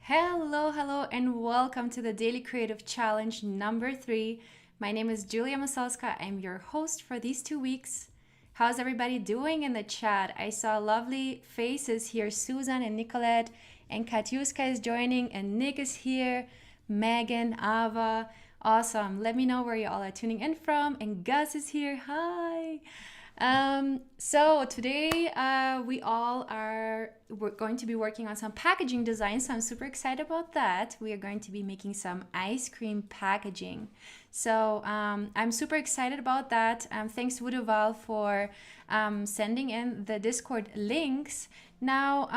Hello, and welcome to the Daily Creative Challenge number 3. My name is Julia Masalska. I'm your host for these 2 weeks. How's everybody doing in the chat? I saw lovely faces here. Susan and Nicolette, and Katyuska is joining, and Nick is here. Megan, Ava, awesome. Let me know where you all are tuning in from. And Gus is here. Hi. So today we're going to be working on some packaging design, so I'm super excited about that. We are going to be making some ice cream packaging. So I'm super excited about that. Thanks Wudoval for sending in the Discord links. Now,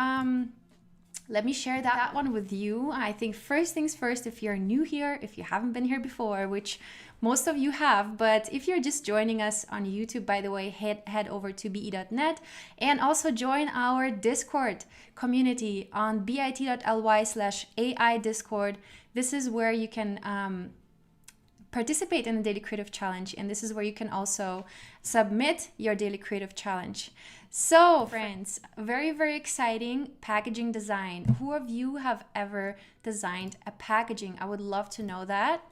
let me share that one with you. I think first things first, if you're new here, if you haven't been here before, which most of you have, but if you're just joining us on YouTube, by the way, head over to be.net and also join our Discord community on bit.ly/AI Discord. This is where you can participate in the Daily Creative Challenge, and this is where you can also submit your Daily Creative Challenge. So friends, very exciting packaging design. Who of you have ever designed a packaging? I would love to know that.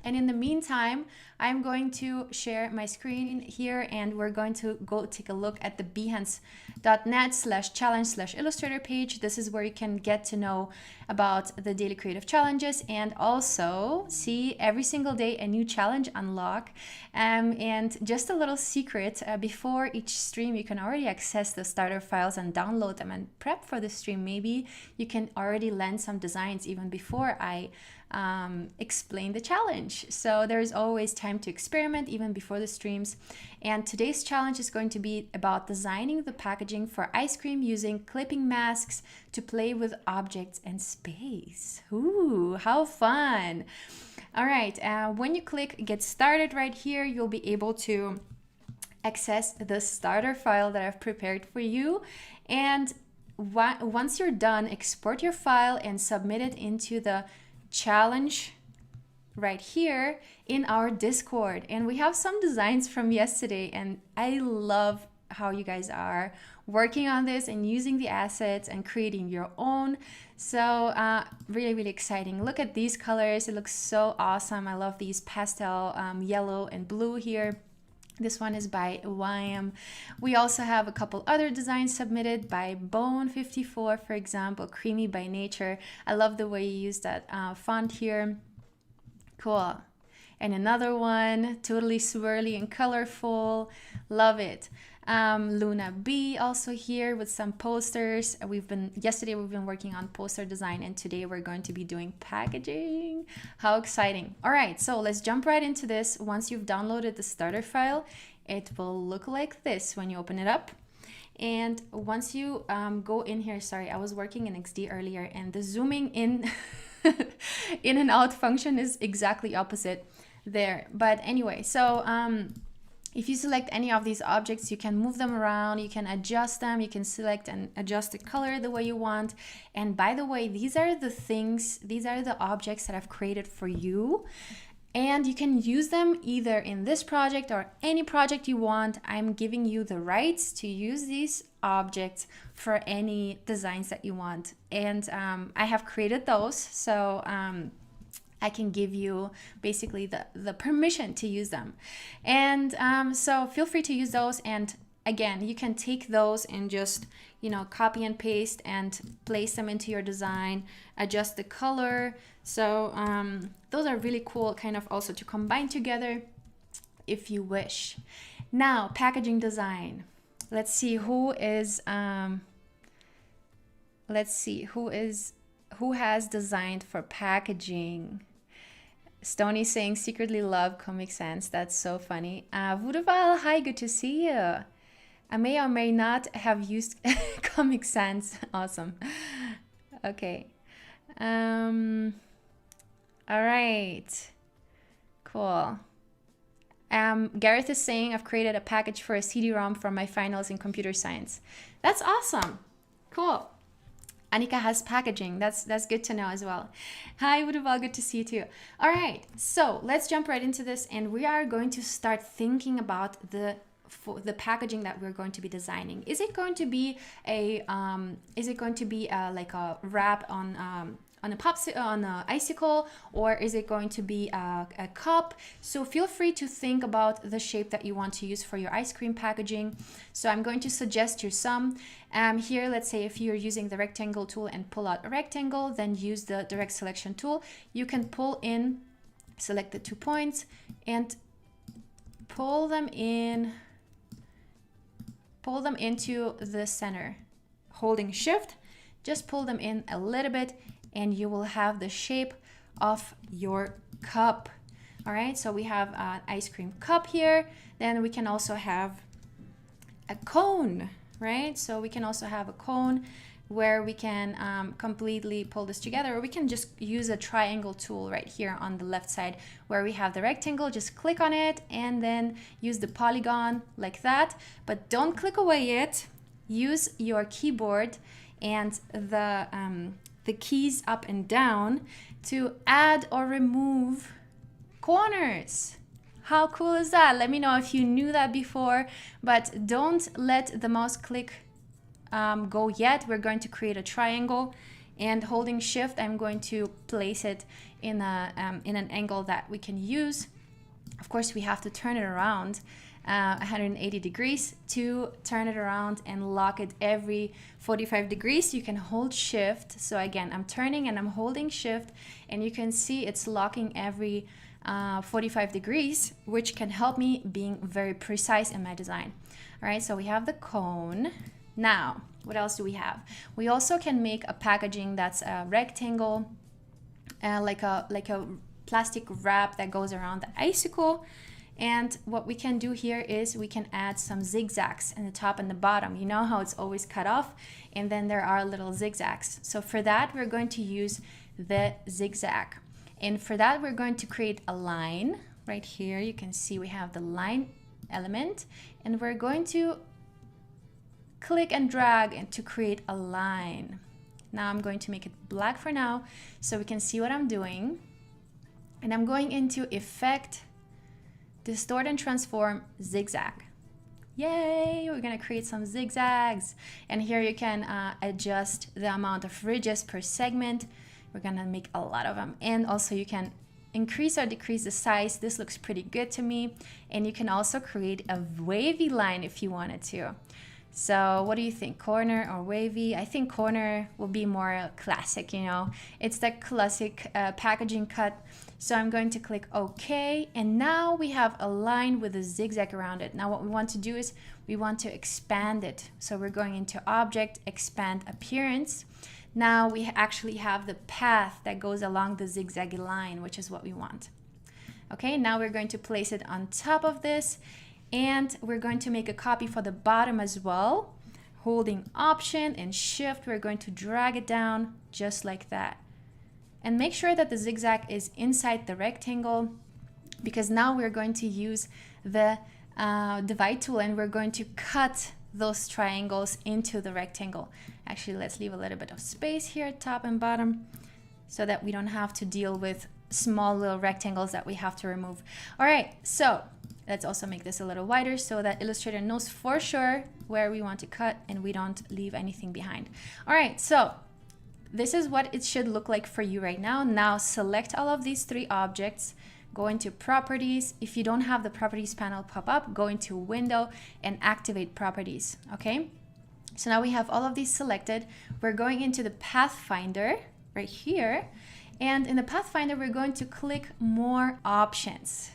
And in the meantime, I'm going to share my screen here, and we're going to go take a look at the behance.net/challenge/illustrator page. This is where you can get to know about the daily creative challenges and also see every single day a new challenge unlock. And just a little secret, before each stream, you can already access the starter files and download them and prep for the stream. Maybe you can already land some designs even before I explain the challenge. So there's always time to experiment even before the streams. And today's challenge is going to be about designing the packaging for ice cream using clipping masks to play with objects and space. Ooh, how fun! All right, when you click get started right here, you'll be able to access the starter file that I've prepared for you. And once you're done, export your file and submit it into the challenge right here in our Discord. And we have some designs from yesterday, and I love how you guys are working on this and using the assets and creating your own. So really exciting. Look at these colors. It looks so awesome. I love these pastel yellow and blue here. This one is by YM. We also have a couple other designs submitted by Bone54, for example, Creamy by Nature. I love the way you use that font here. Cool. And another one, totally swirly and colorful. Love it. Luna B also here with some posters. Yesterday we've been working on poster design, and today we're going to be doing packaging. How exciting. All right, so let's jump right into this. Once you've downloaded the starter file, it will look like this when you open it up. And once you go in here, sorry, I was working in XD earlier, and the zooming in in and out function is exactly opposite there. But anyway, so if you select any of these objects, you can move them around, you can adjust them, you can select and adjust the color the way you want. And by the way, these are the objects that I've created for you. And you can use them either in this project or any project you want. I'm giving you the rights to use these objects for any designs that you want. And I have created those, so I can give you basically the permission to use them. And so feel free to use those. And again, you can take those and just, copy and paste and place them into your design, adjust the color. So those are really cool, kind of also to combine together if you wish. Now, packaging design. Let's see who has designed for packaging. Stony saying secretly love Comic Sans. That's so funny. Vudaval, hi, good to see you. I may or may not have used Comic Sans. Awesome. Okay. All right. Cool. Gareth is saying I've created a package for a CD-ROM for my finals in computer science. That's awesome. Cool. Anika has packaging. That's good to know as well. Hi, Wudoval, good to see you too. All right, so let's jump right into this, and we are going to start thinking about the packaging that we're going to be designing. Is it going to be like a wrap on on a icicle, or is it going to be a cup? So feel free to think about the shape that you want to use for your ice cream packaging. So I'm going to suggest you some. Here, let's say if you're using the rectangle tool and pull out a rectangle, then use the direct selection tool. You can pull in, select the 2 points and pull them into the center. Holding shift, just pull them in a little bit and you will have the shape of your cup. All right, so we have an ice cream cup here. Then we can also have a cone, right? So we can also have a cone where we can completely pull this together, or we can just use a triangle tool right here on the left side where we have the rectangle. Just click on it and then use the polygon like that, but don't click away yet. Use your keyboard and the keys up and down to add or remove corners. How cool is that? Let me know if you knew that before, but don't let the mouse click go yet. We're going to create a triangle, and holding shift, I'm going to place it in an angle that we can use. Of course, we have to turn it around 180 degrees to turn it around and lock it every 45 degrees. You can hold shift. So again, I'm turning and I'm holding shift, and you can see it's locking every 45 degrees, which can help me being very precise in my design. All right, so we have the cone. Now, what else do we have? We also can make a packaging that's a rectangle, like a plastic wrap that goes around the icicle. And what we can do here is we can add some zigzags in the top and the bottom. You know how it's always cut off, and then there are little zigzags. So for that, we're going to use the zigzag. And for that, we're going to create a line right here. You can see we have the line element, and we're going to click and drag and to create a line. Now I'm going to make it black for now so we can see what I'm doing. And I'm going into Effect, Distort and Transform, Zigzag. Yay, we're gonna create some zigzags. And here you can adjust the amount of ridges per segment. We're gonna make a lot of them. And also you can increase or decrease the size. This looks pretty good to me. And you can also create a wavy line if you wanted to. So what do you think, corner or wavy? I think corner will be more classic, you know. It's the classic packaging cut. So I'm going to click OK, and now we have a line with a zigzag around it. Now what we want to do is we want to expand it. So we're going into Object, Expand Appearance. Now we actually have the path that goes along the zigzaggy line, which is what we want. Okay, now we're going to place it on top of this. And we're going to make a copy for the bottom as well. Holding Option and Shift, we're going to drag it down just like that. And make sure that the zigzag is inside the rectangle, because now we're going to use the divide tool and we're going to cut those triangles into the rectangle. Actually, let's leave a little bit of space here, top and bottom, so that we don't have to deal with small little rectangles that we have to remove. All right, so let's also make this a little wider so that Illustrator knows for sure where we want to cut and we don't leave anything behind. All right, so this is what it should look like for you right now. Now select all of these 3 objects, go into Properties. If you don't have the Properties panel pop up, go into Window and activate Properties, okay? So now we have all of these selected. We're going into the Pathfinder right here. And in the Pathfinder, we're going to click More Options.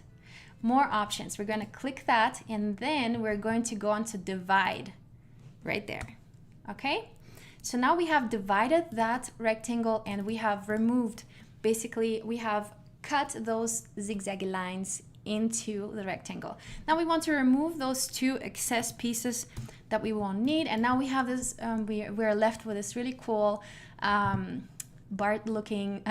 More Options. We're going to click that, and then we're going to go on to Divide right there. Okay? So now we have divided that rectangle and we have removed, basically, we have cut those zigzaggy lines into the rectangle. Now we want to remove those 2 excess pieces that we won't need, and now we have this, we're left with this really cool Bart looking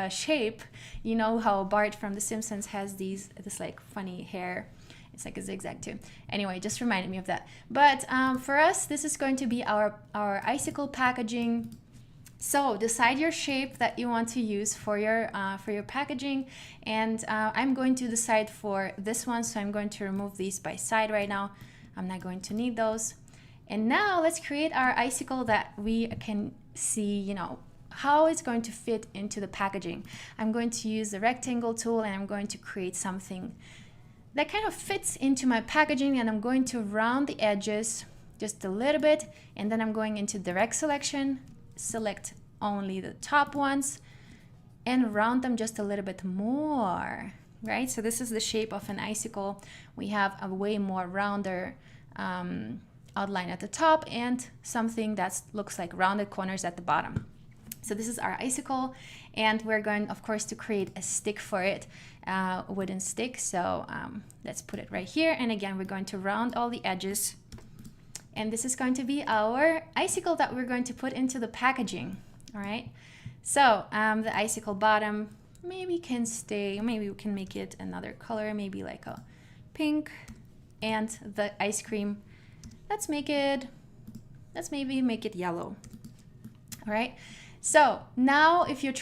shape. You know how Bart from The Simpsons has this like funny hair. It's like a zigzag too. Anyway, just reminded me of that. But for us, this is going to be our icicle packaging. So decide your shape that you want to use for your packaging, and I'm going to decide for this one. So I'm going to remove these by side right now. I'm not going to need those. And now let's create our icicle that we can see, you know, how it's going to fit into the packaging. I'm going to use the rectangle tool and I'm going to create something that kind of fits into my packaging, and I'm going to round the edges just a little bit, and then I'm going into direct selection, select only the top ones and round them just a little bit more, right? So this is the shape of an icicle. We have a way more rounder outline at the top and something that looks like rounded corners at the bottom. So this is our icicle, and we're going, of course, to create a stick for it, a wooden stick. So let's put it right here. And again, we're going to round all the edges. And this is going to be our icicle that we're going to put into the packaging. All right. So the icicle bottom maybe can stay, maybe we can make it another color, maybe like a pink. And the ice cream, let's maybe make it yellow. All right. So now if you're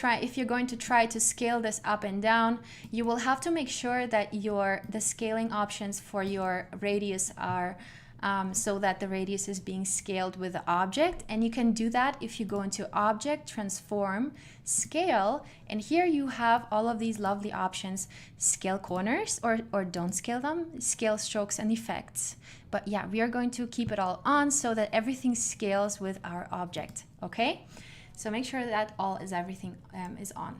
going to try to scale this up and down, you will have to make sure that the scaling options for your radius are so that the radius is being scaled with the object. And you can do that if you go into Object, Transform, Scale, and here you have all of these lovely options: scale corners or don't scale them, scale strokes and effects. But yeah, we are going to keep it all on so that everything scales with our object, okay? So make sure that everything is on.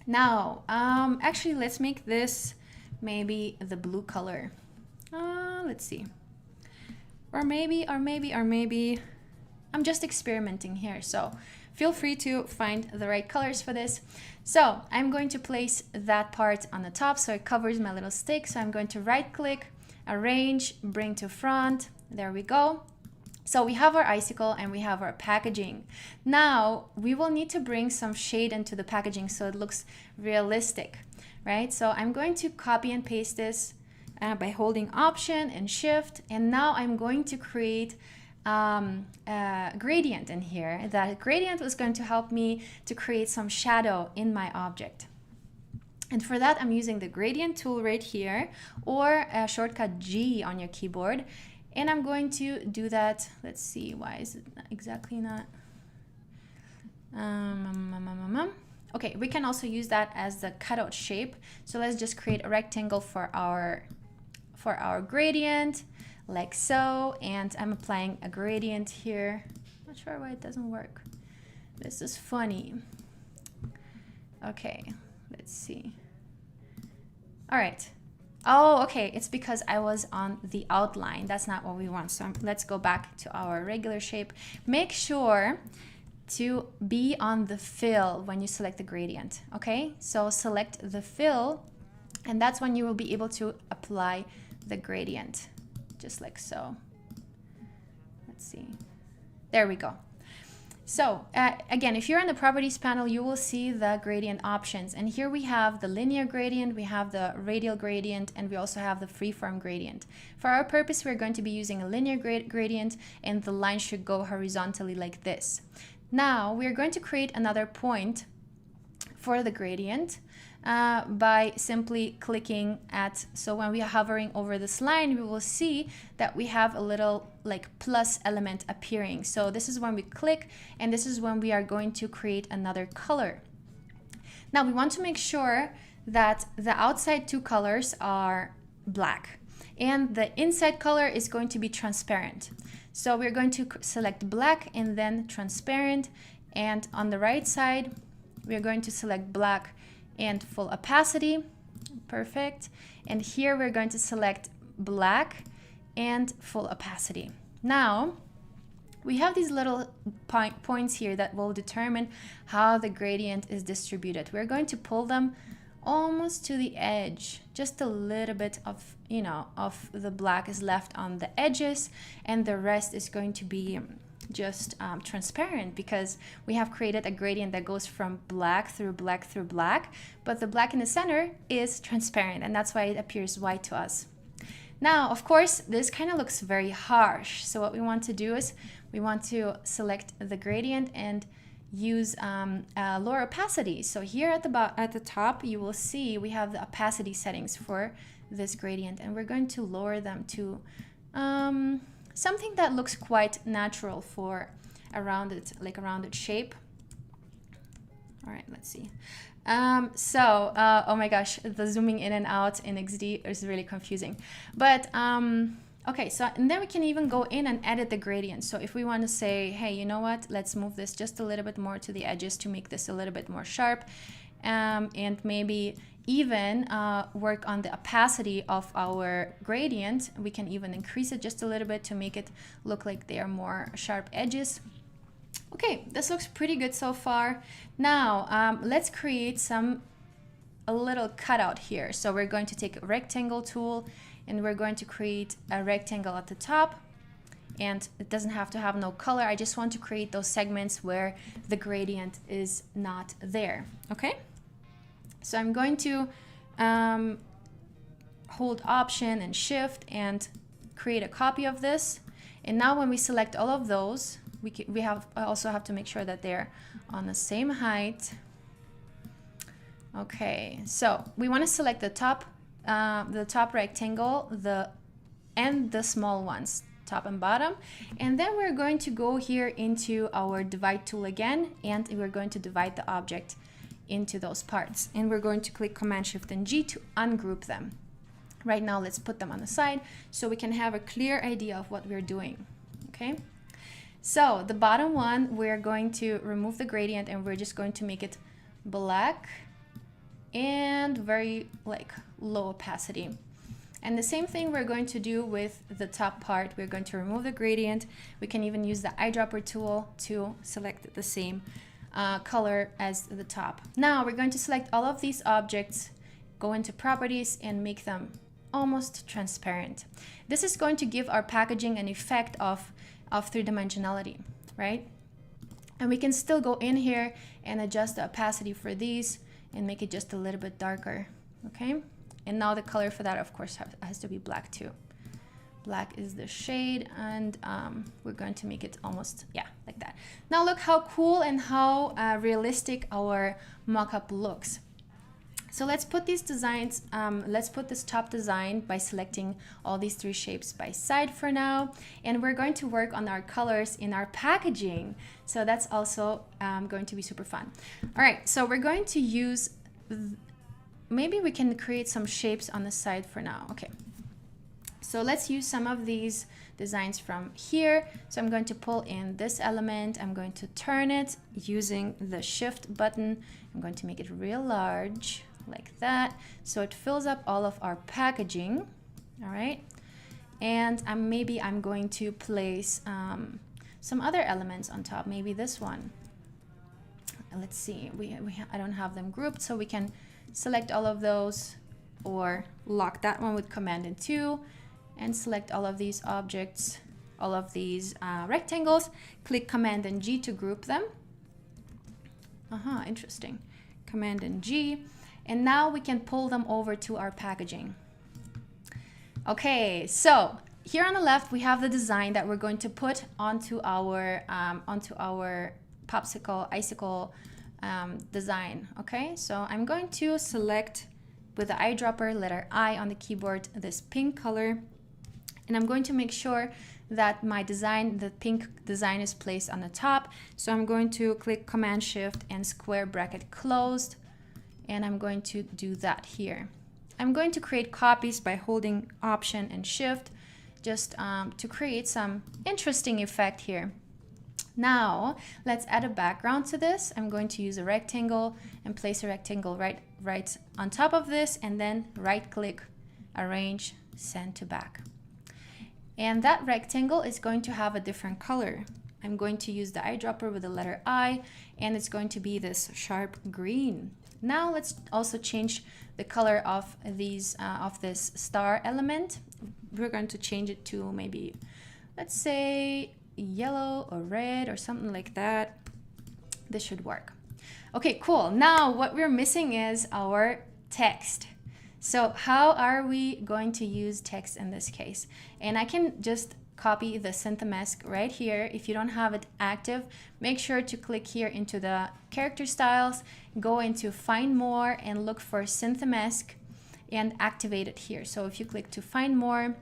Now, actually, let's make this maybe the blue color. Let's see. Or maybe, I'm just experimenting here. So feel free to find the right colors for this. So I'm going to place that part on the top so it covers my little stick. So I'm going to right click, arrange, bring to front. There we go. So we have our icicle and we have our packaging. Now we will need to bring some shade into the packaging so it looks realistic, right? So I'm going to copy and paste this by holding Option and Shift. And now I'm going to create a gradient in here. That gradient was going to help me to create some shadow in my object. And for that, I'm using the gradient tool right here, or shortcut G on your keyboard. And I'm going to do that. Let's see, why is it exactly not? Okay, we can also use that as the cutout shape. So let's just create a rectangle for our gradient, like so. And I'm applying a gradient here. Not sure why it doesn't work. This is funny. Okay, let's see. All right. Oh, okay, it's because I was on the outline. That's not what we want. So let's go back to our regular shape. Make sure to be on the fill when you select the gradient, okay? So select the fill, and that's when you will be able to apply the gradient, just like so. Let's see. There we go. So again, if you're on the properties panel, you will see the gradient options. And here we have the linear gradient, we have the radial gradient, and we also have the freeform gradient. For our purpose, we're going to be using a linear gradient, and the line should go horizontally like this. Now we're going to create another point for the gradient by simply clicking at, so when we are hovering over this line, we will see that we have a little like plus element appearing. So this is when we click, and this is when we are going to create another color. Now we want to make sure that the outside two colors are black and the inside color is going to be transparent. So we're going to select black and then transparent, and on the right side we're going to select black and full opacity. Perfect. And here we're going to select black and full opacity. Now we have these little points here that will determine how the gradient is distributed. We're going to pull them almost to the edge. Just a little bit of, of the black is left on the edges, and the rest is going to be just transparent, because we have created a gradient that goes from black through black through black, but the black in the center is transparent, and that's why it appears white to us. Now, of course, this kind of looks very harsh. So what we want to do is we want to select the gradient and use lower opacity. So here at the top, you will see we have the opacity settings for this gradient, and we're going to lower them to something that looks quite natural for a rounded shape. All right, let's see. Oh my gosh, the zooming in and out in XD is really confusing. But okay, so and then we can even go in and edit the gradient. So if we want to say, hey, you know what, let's move this just a little bit more to the edges to make this a little bit more sharp, and maybe even work on the opacity of our gradient. We can even increase it just a little bit to make it look like they are more sharp edges. Okay, this looks pretty good so far. Now let's create a little cutout here. So we're going to take a rectangle tool and we're going to create a rectangle at the top, and it doesn't have to have no color. I just want to create those segments where the gradient is not there. Okay, so I'm going to hold Option and Shift and create a copy of this. And now when we select all of those, we also have to make sure that they're on the same height. Okay, so we want to select the top rectangle, and the small ones, top and bottom. And then we're going to go here into our divide tool again, and we're going to divide the object into those parts. And we're going to click Command Shift and G to ungroup them. Right now, let's put them on the side so we can have a clear idea of what we're doing. Okay. So the bottom one, we're going to remove the gradient and we're just going to make it black and very like low opacity. And the same thing we're going to do with the top part. We're going to remove the gradient. We can even use the eyedropper tool to select the same color as the top. Now we're going to select all of these objects, go into properties and make them almost transparent. This is going to give our packaging an effect of three-dimensionality, right? And we can still go in here and adjust the opacity for these and make it just a little bit darker. Okay, and now the color for that, of course, has to be black too. Black is the shade, and we're going to make it almost, yeah, like that. Now look how cool and how realistic our mockup looks. So let's put these designs, let's put this top design by selecting all these three shapes by side for now. And we're going to work on our colors in our packaging. So that's also going to be super fun. All right, so we're going to use, maybe we can create some shapes on the side for now. Okay, so let's use some of these designs from here. So I'm going to pull in this element. I'm going to turn it using the Shift button. I'm going to make it real large, like that, so it fills up all of our packaging. All right, and maybe I'm going to place some other elements on top, maybe this one. Let's see, I don't have them grouped, so we can select all of those or lock that one with Command and 2 and select all of these objects, all of these rectangles, click Command and G to group them. Interesting. Command and G. And now we can pull them over to our packaging. Okay, so here on the left, we have the design that we're going to put onto our popsicle, icicle design. Okay, so I'm going to select with the eyedropper, letter I on the keyboard, this pink color. And I'm going to make sure that my design, the pink design, is placed on the top. So I'm going to click Command Shift and square bracket closed. And I'm going to do that here. I'm going to create copies by holding Option and Shift just to create some interesting effect here. Now let's add a background to this. I'm going to use a rectangle and place a rectangle right on top of this, and then right click, arrange, send to back. And that rectangle is going to have a different color. I'm going to use the eyedropper with the letter I, and it's going to be this sharp green. Now let's also change the color of these of this star element. We're going to change it to maybe, let's say, yellow or red or something like that. This should work. Okay, cool. Now what we're missing is our text. So how are we going to use text in this case? And I can just copy the Synthemask right here. If you don't have it active, make sure to click here into the character styles, go into find more and look for Synthemask and activate it here. So if you click to find more,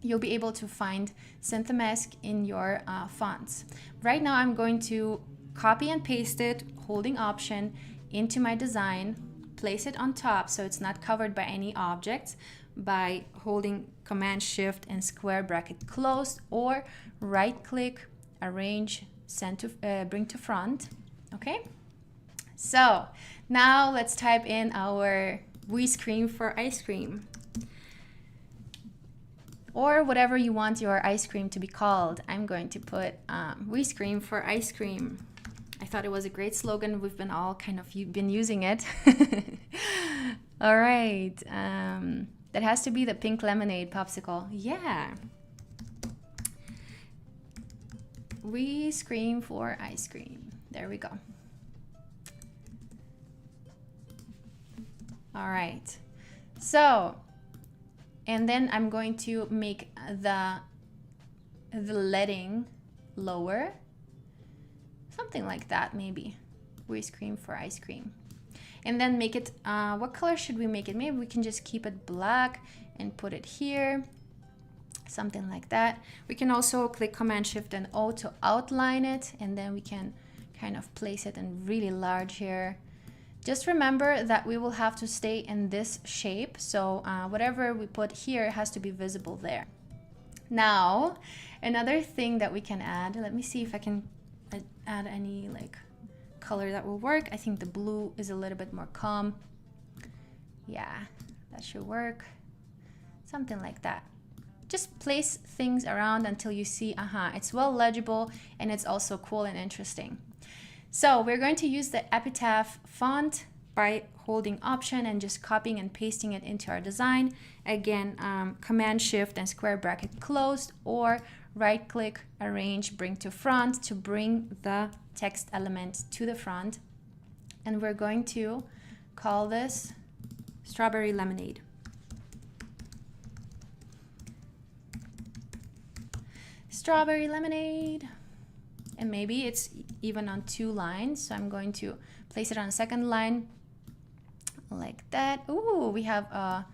you'll be able to find Synthemask in your fonts. Right now I'm going to copy and paste it, holding Option, into my design, place it on top so it's not covered by any objects by holding Command Shift and square bracket closed, or right click, arrange, send to bring to front. Okay, so now let's type in our "we scream for ice cream," or whatever you want your ice cream to be called. I'm going to put "we scream for ice cream." I thought it was a great slogan. We've been all kind of been using it. All right. That has to be the pink lemonade popsicle. Yeah. We scream for ice cream. There we go. All right. So, and then I'm going to make the leading lower. Something like that, maybe. We scream for ice cream. And then make it, what color should we make it? Maybe we can just keep it black and put it here. Something like that. We can also click Command Shift and O to outline it, and then we can kind of place it in really large here. Just remember that we will have to stay in this shape, so whatever we put here has to be visible there. Now, another thing that we can add, let me see if I can add any like color that will work. I think the blue is a little bit more calm. Yeah, that should work. Something like that. Just place things around until you see, it's well legible and it's also cool and interesting. So we're going to use the epitaph font by holding Option and just copying and pasting it into our design. Again, Command Shift and square bracket closed, or right click, arrange, bring to front to bring the text element to the front. And we're going to call this Strawberry Lemonade. Strawberry Lemonade. And maybe it's even on 2 lines, so I'm going to place it on a second line like that. Ooh, we have a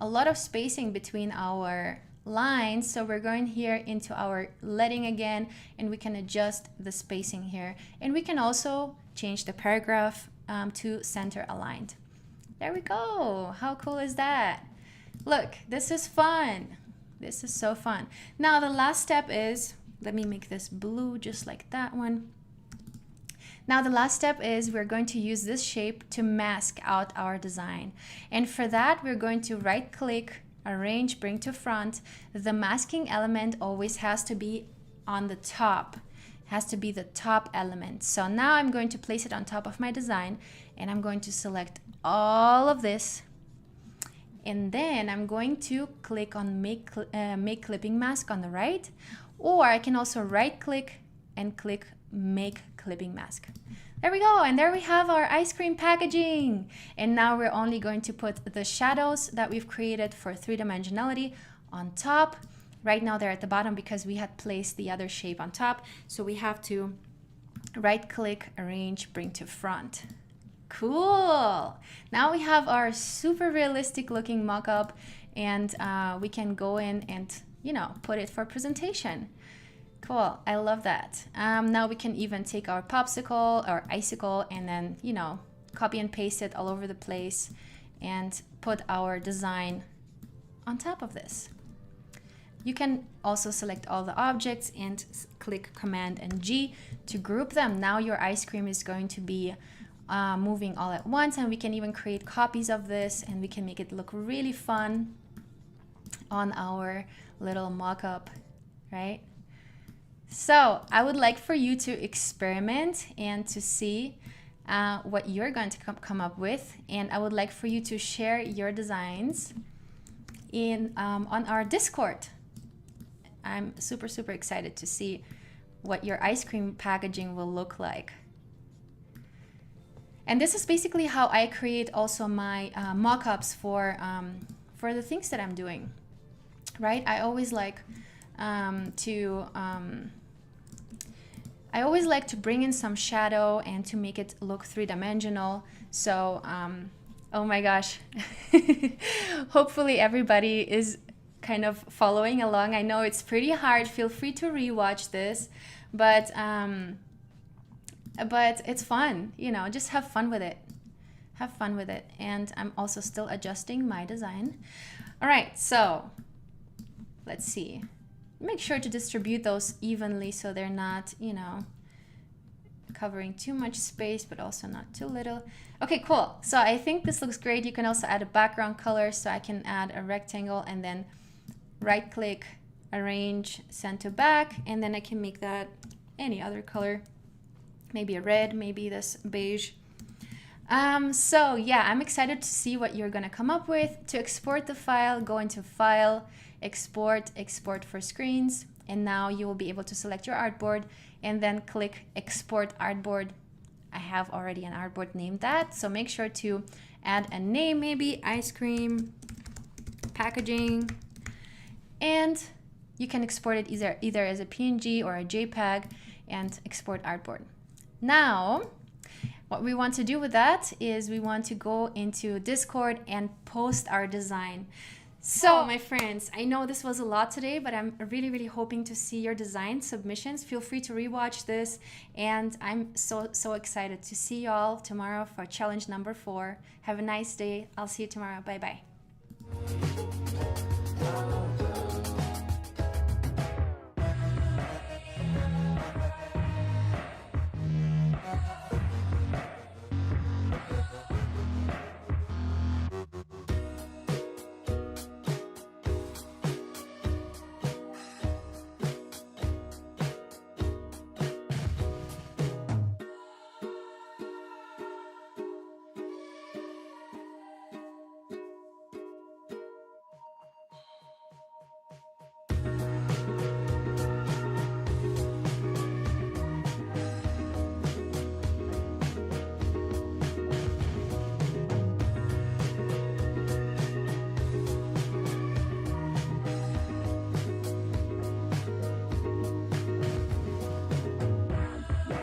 lot of spacing between our lines, so we're going here into our leading again, and we can adjust the spacing here, and we can also change the paragraph to center aligned. There we go. How cool is that? Look, this is fun. This is so fun. Now the last step is, let me make this blue just like that one. Now the last step is we're going to use this shape to mask out our design, and for that we're going to right click, arrange, bring to front. The masking element always has to be on the top. It has to be the top element. So now I'm going to place it on top of my design, and I'm going to select all of this, and then I'm going to click on make clipping mask on the right, or I can also right click and click make clipping mask. There we go, and there we have our ice cream packaging. And now we're only going to put the shadows that we've created for 3-dimensionality on top. Right now they're at the bottom because we had placed the other shape on top, so we have to right click, arrange, bring to front. Cool. Now we have our super realistic looking mock-up, and we can go in and, you know, put it for presentation. Cool, I love that. Now we can even take our popsicle or icicle and then, you know, copy and paste it all over the place and put our design on top of this. You can also select all the objects and click Command and G to group them. Now your ice cream is going to be moving all at once, and we can even create copies of this, and we can make it look really fun on our little mock-up, right? So I would like for you to experiment and to see what you're going to come up with, and I would like for you to share your designs in on our Discord. I'm super excited to see what your ice cream packaging will look like. And this is basically how I create also my mock-ups for the things that I'm doing, right? I always like to bring in some shadow and to make it look 3-dimensional. So, oh my gosh, hopefully everybody is kind of following along. I know it's pretty hard. Feel free to rewatch this, but but it's fun, you know, just have fun with it. Have fun with it. And I'm also still adjusting my design. All right, so let's see. Make sure to distribute those evenly so they're not, you know, covering too much space, but also not too little. Okay, cool. So I think this looks great. You can also add a background color. So I can add a rectangle and then right click, arrange, send to back, and then I can make that any other color, maybe a red, maybe this beige. So yeah, I'm excited to see what you're gonna come up with. To export the file, go into File, Export, Export for Screens, and now you will be able to select your artboard and then click Export Artboard. I have already an artboard named that, so make sure to add a name, maybe ice cream packaging, and you can export it either as a PNG or a JPEG and export artboard. Now, what we want to do with that is we want to go into Discord and post our design. So my friends, I know this was a lot today, but I'm really hoping to see your design submissions. Feel free to rewatch this, and I'm so excited to see y'all tomorrow for challenge number 4. Have a nice day. I'll see you tomorrow. Bye bye.